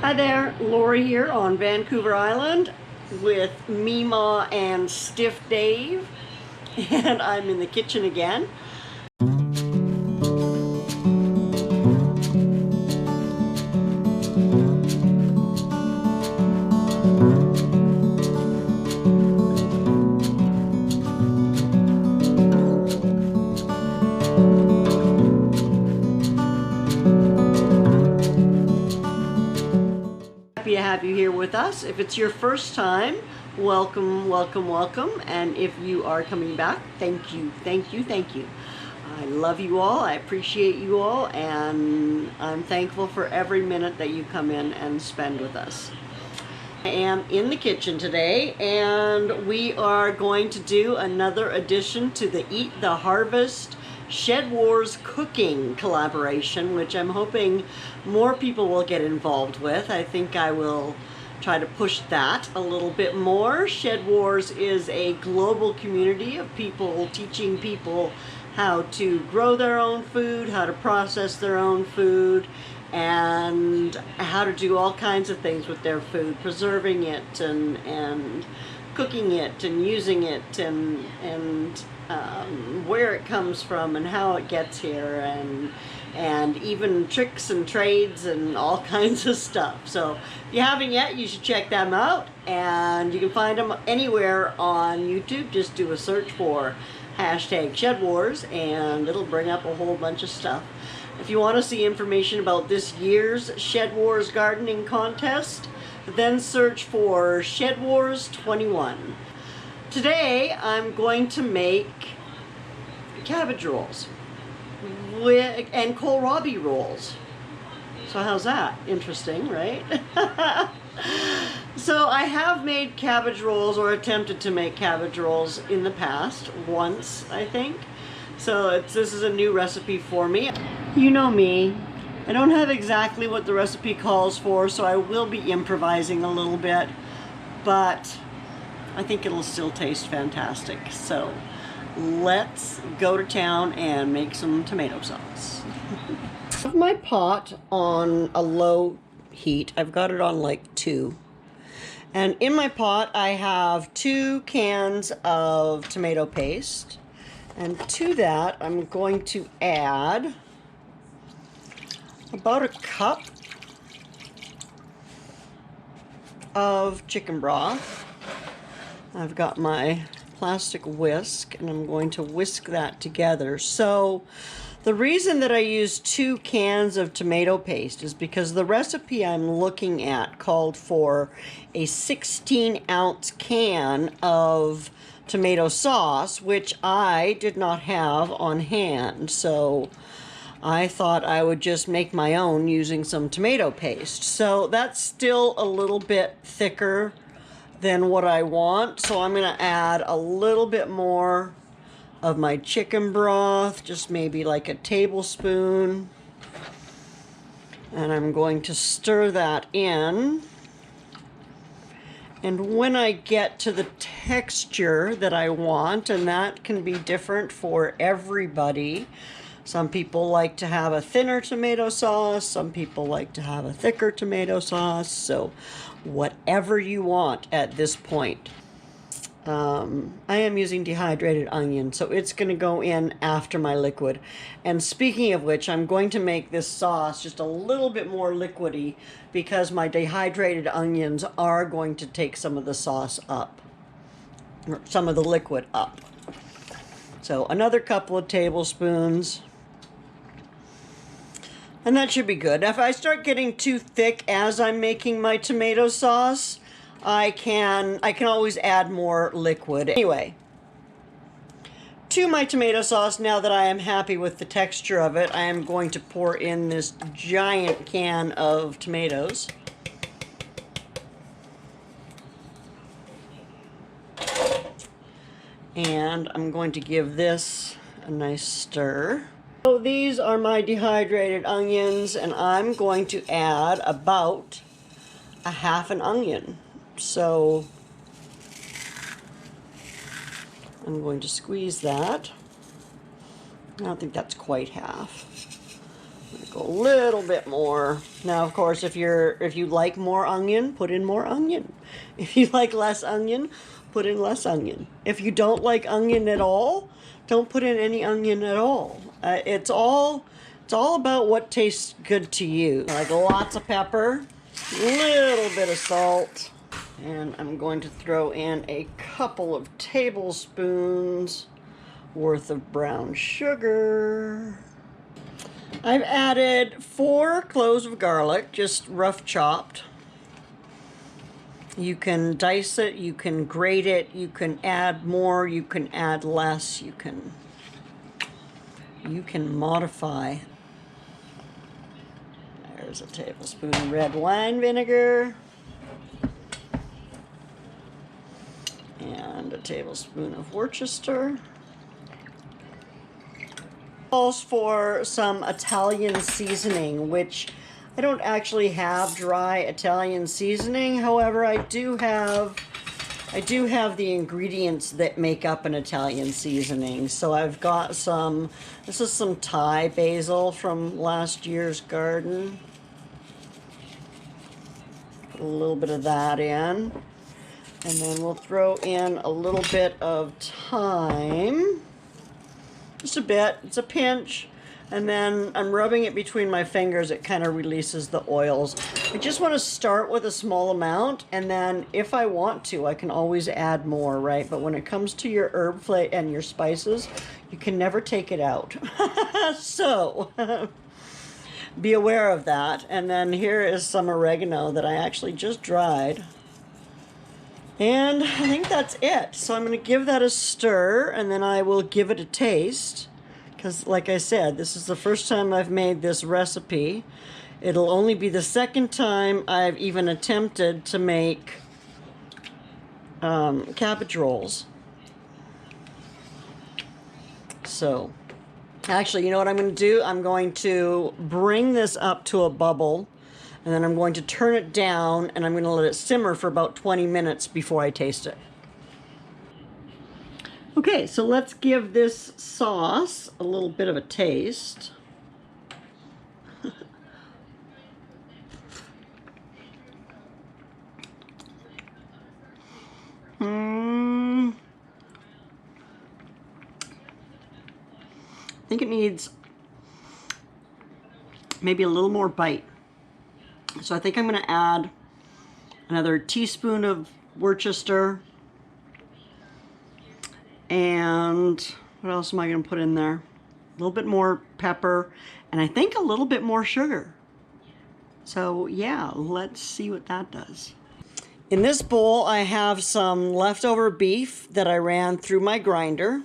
Hi there, Lorrie here on Vancouver Island with Mima and Stiff Dave, and I'm in the kitchen again. Happy to have you here with us. If it's your first time, welcome, welcome, welcome. And if you are coming back, thank you, thank you, thank you. I love you all, I appreciate you all, and I'm thankful for every minute that you come in and spend with us. I am in the kitchen today, and we are going to do another addition to the Eat the Harvest Shedwars cooking collaboration, which I'm hoping more people will get involved with. I think I will try to push that a little bit more. Shedwars is a global community of people teaching people how to grow their own food, how to process their own food, and how to do all kinds of things with their food, preserving it and cooking it and using it and where it comes from and how it gets here, and even tricks and trades and all kinds of stuff. So if you haven't yet, you should check them out, and you can find them anywhere on YouTube. Just do a search for #Shedwars and it'll bring up a whole bunch of stuff. If you want to see information about this year's Shedwars gardening contest, then search for Shedwars 21. Today I'm going to make cabbage rolls and kohlrabi rolls. So how's that? Interesting, right? So I have made cabbage rolls, or attempted to make cabbage rolls in the past, once I think. So this is a new recipe for me. You know me, I don't have exactly what the recipe calls for, so I will be improvising a little bit, but I think it'll still taste fantastic. So let's go to town and make some tomato sauce. I have my pot on a low heat. I've got it on like 2. And in my pot I have 2 cans of tomato paste. And to that I'm going to add about a cup of chicken broth. I've got my plastic whisk, and I'm going to whisk that together. So the reason that I use 2 cans of tomato paste is because the recipe I'm looking at called for a 16-ounce can of tomato sauce, which I did not have on hand. So I thought I would just make my own using some tomato paste. So that's still a little bit thicker than what I want, so I'm going to add a little bit more of my chicken broth, just maybe like a tablespoon, and I'm going to stir that in. And when I get to the texture that I want, and that can be different for everybody, some people like to have a thinner tomato sauce, some people like to have a thicker tomato sauce, so whatever you want at this point. I am using dehydrated onion, so it's going to go in after my liquid. And speaking of which, I'm going to make this sauce just a little bit more liquidy because my dehydrated onions are going to take some of the sauce up, or some of the liquid up. So another couple of tablespoons. And that should be good. If I start getting too thick as I'm making my tomato sauce, I can always add more liquid. Anyway, to my tomato sauce, now that I am happy with the texture of it, I am going to pour in this giant can of tomatoes. And I'm going to give this a nice stir. So these are my dehydrated onions, and I'm going to add about a half an onion. So I'm going to squeeze that. I don't think that's quite half. Go a little bit more. Now, of course, if you like more onion, put in more onion. If you like less onion, put in less onion. If you don't like onion at all, don't put in any onion at all. It's all about what tastes good to you. Like lots of pepper, little bit of salt, and I'm going to throw in a couple of tablespoons worth of brown sugar. I've added 4 cloves of garlic, just rough chopped. You can dice it, you can grate it, you can add more, you can add less, you can modify. There's a tablespoon of red wine vinegar. And a tablespoon of Worcester. Calls for some Italian seasoning, which I don't actually have dry Italian seasoning. However, I do have the ingredients that make up an Italian seasoning. So I've got some, this is some Thai basil from last year's garden. Put a little bit of that in. And then we'll throw in a little bit of thyme. Just a bit, it's a pinch, and then I'm rubbing it between my fingers. It kind of releases the oils. I just want to start with a small amount, and then if I want to, I can always add more, right? But when it comes to your herb flavor and your spices, you can never take it out. So, be aware of that. And then here is some oregano that I actually just dried. And I think that's it. So I'm going to give that a stir, and then I will give it a taste. Because like I said, this is the first time I've made this recipe. It'll only be the second time I've even attempted to make cabbage rolls. So, actually, you know what I'm going to do? I'm going to bring this up to a bubble. And then I'm going to turn it down, and I'm going to let it simmer for about 20 minutes before I taste it. Okay, so let's give this sauce a little bit of a taste. I think it needs maybe a little more bite. So I think I'm going to add another teaspoon of Worcester. And what else am I going to put in there? A little bit more pepper, and I think a little bit more sugar. So yeah, let's see what that does. In this bowl, I have some leftover beef that I ran through my grinder.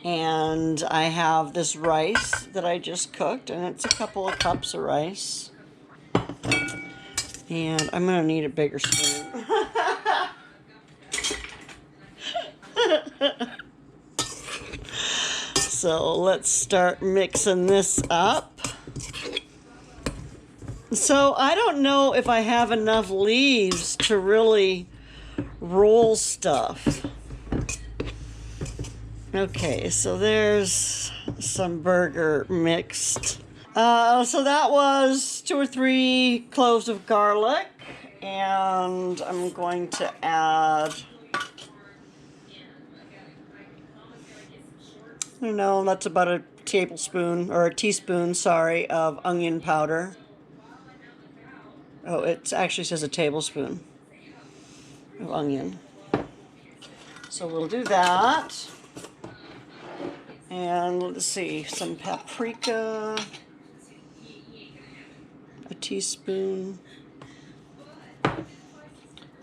And I have this rice that I just cooked, and it's a couple of cups of rice. And I'm going to need a bigger spoon. So let's start mixing this up. So I don't know if I have enough leaves to really roll stuff. Okay, so there's some burger mixed. So that was 2 or 3 cloves of garlic, and I'm going to add, I don't know, that's about a tablespoon, or a teaspoon, sorry, of onion powder. Oh, it actually says a tablespoon of onion. So we'll do that. And let's see, some paprika. A teaspoon.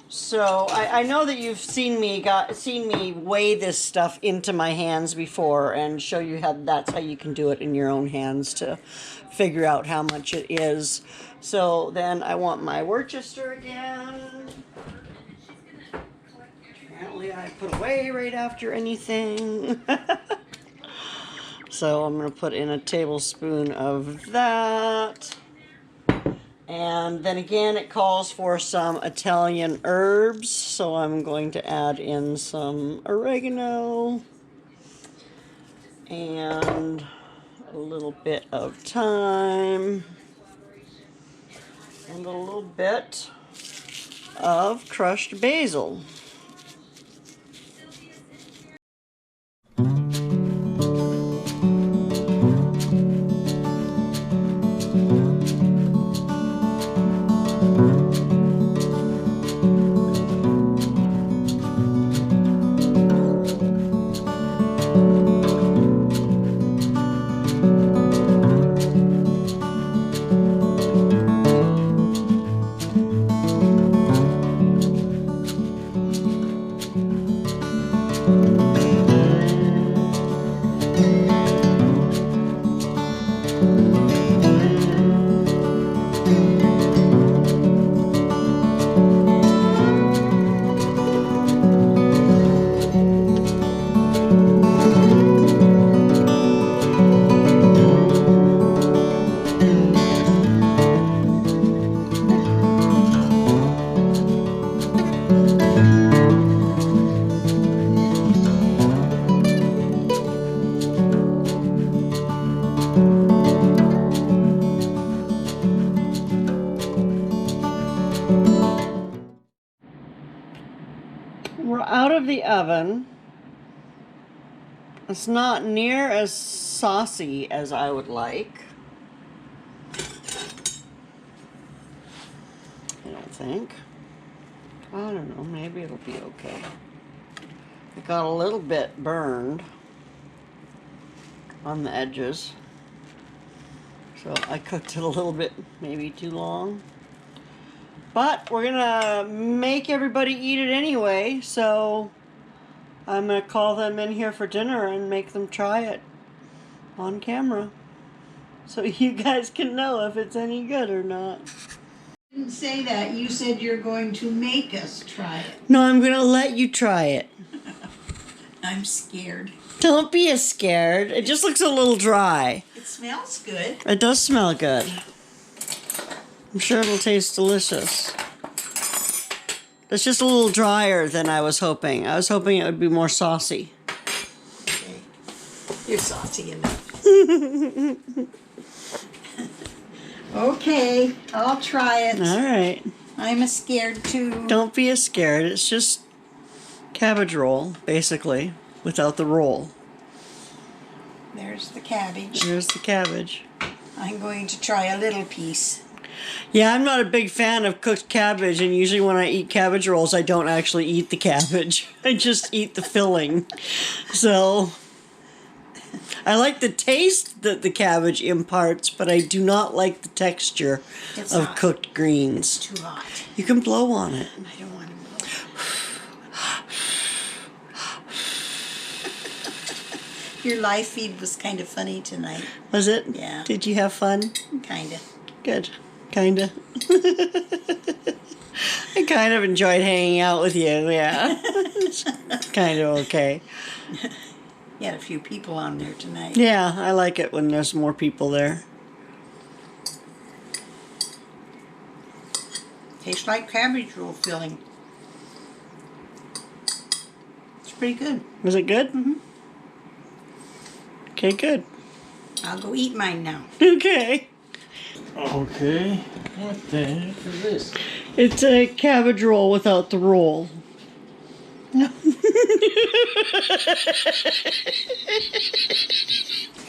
So I know that you've seen me weigh this stuff into my hands before and show you how that's how you can do it in your own hands to figure out how much it is. So then I want my Worcester again. Apparently I put away right after anything. So I'm going to put in a tablespoon of that. And then again, it calls for some Italian herbs, so I'm going to add in some oregano and a A little bit of thyme. And a little bit of crushed basil. We're out of the oven. It's not near as saucy as I would like. I don't think. I don't know, maybe it'll be okay. It got a little bit burned on the edges. So I cooked it a little bit, maybe too long. But we're gonna make everybody eat it anyway, so I'm gonna call them in here for dinner and make them try it on camera. So you guys can know if it's any good or not. You didn't say that. You said you're going to make us try it. No, I'm gonna let you try it. I'm scared. Don't be scared. It just looks a little dry. It smells good. It does smell good. I'm sure it'll taste delicious. It's just a little drier than I was hoping. I was hoping it would be more saucy. Okay. You're saucy enough. Okay, I'll try it. All right. I'm scared too. Don't be scared. It's just cabbage roll, basically, without the roll. There's the cabbage. There's the cabbage. I'm going to try a little piece. Yeah, I'm not a big fan of cooked cabbage, and usually when I eat cabbage rolls, I don't actually eat the cabbage. I just eat the filling. So I like the taste that the cabbage imparts, but I do not like the texture of hot. cooked greens. Too hot. You can blow on it. I don't want to blow. Your live feed was kind of funny tonight. Was it? Yeah. Did you have fun? Kind of. Good. Kinda. I kind of enjoyed hanging out with you, yeah. It's kind of okay. You had a few people on there tonight. Yeah, I like it when there's more people there. Tastes like cabbage roll filling. It's pretty good. Was it good? Mm-hmm. Okay, good. I'll go eat mine now. Okay. Okay, what the heck is this? It's a cabbage roll without the roll. Kind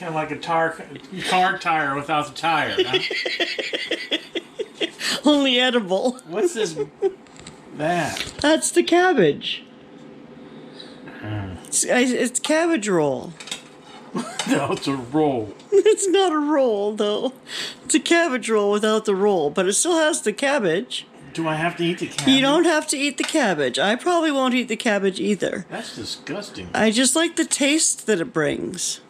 of like a car tire without the tire, huh? Only edible. What's this? That. That's the cabbage. It's cabbage roll. No, it's a roll. It's not a roll, though. It's a cabbage roll without the roll, but it still has the cabbage. Do I have to eat the cabbage? You don't have to eat the cabbage. I probably won't eat the cabbage either. That's disgusting. I just like the taste that it brings.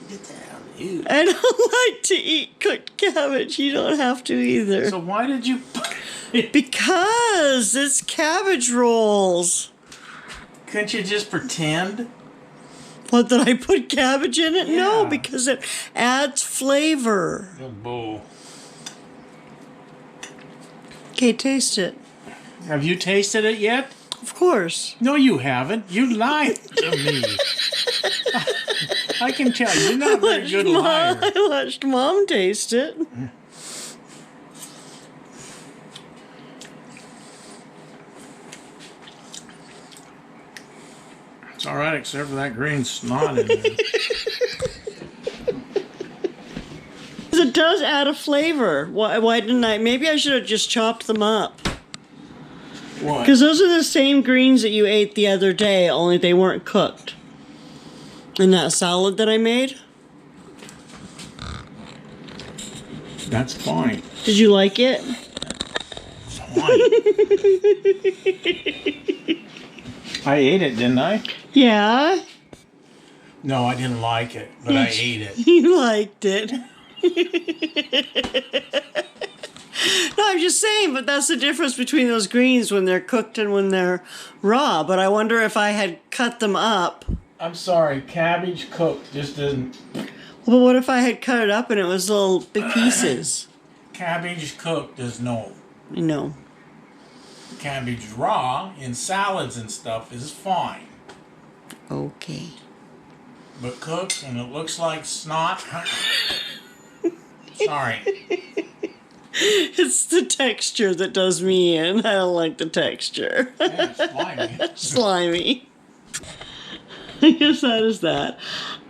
Get that out of you. I don't like to eat cooked cabbage. You don't have to either. So why did you... Because it's cabbage rolls. Couldn't you just pretend? What, that I put cabbage in it? Yeah. No, because it adds flavor. Oh, bull. Okay, taste it. Have you tasted it yet? Of course. No, you haven't. You lied to me. I can tell you're not a very good liar. I watched Mom taste it. It's all right, except for that green snot in there. It does add a flavor. Why didn't I? Maybe I should have just chopped them up. What? Because those are the same greens that you ate the other day, only they weren't cooked. In that salad that I made. That's fine. Did you like it? Fine. I ate it, didn't I? Yeah. No, I didn't like it, but I ate it. You liked it. No, I'm just saying, but that's the difference between those greens when they're cooked and when they're raw. But I wonder if I had cut them up. I'm sorry, cabbage cooked just doesn't... Well, what if I had cut it up and it was little big pieces? Cabbage cooked is no. No. Cabbage raw in salads and stuff is fine. Okay. But cooked and it looks like snot. Sorry. It's the texture that does me in. I don't like the texture. Yeah, it's slimy. Slimy. I guess that is that.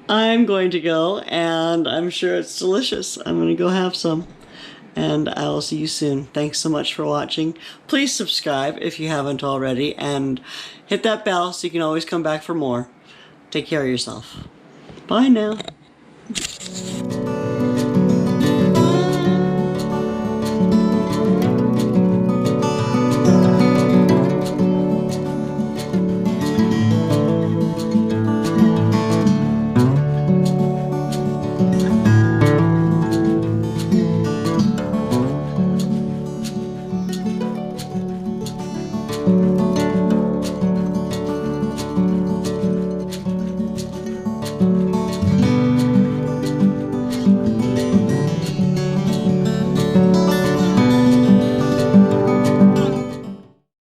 I'm going to go, and I'm sure it's delicious. I'm going to go have some. And I will see you soon. Thanks so much for watching. Please subscribe if you haven't already, and hit that bell so you can always come back for more. Take care of yourself. Bye now.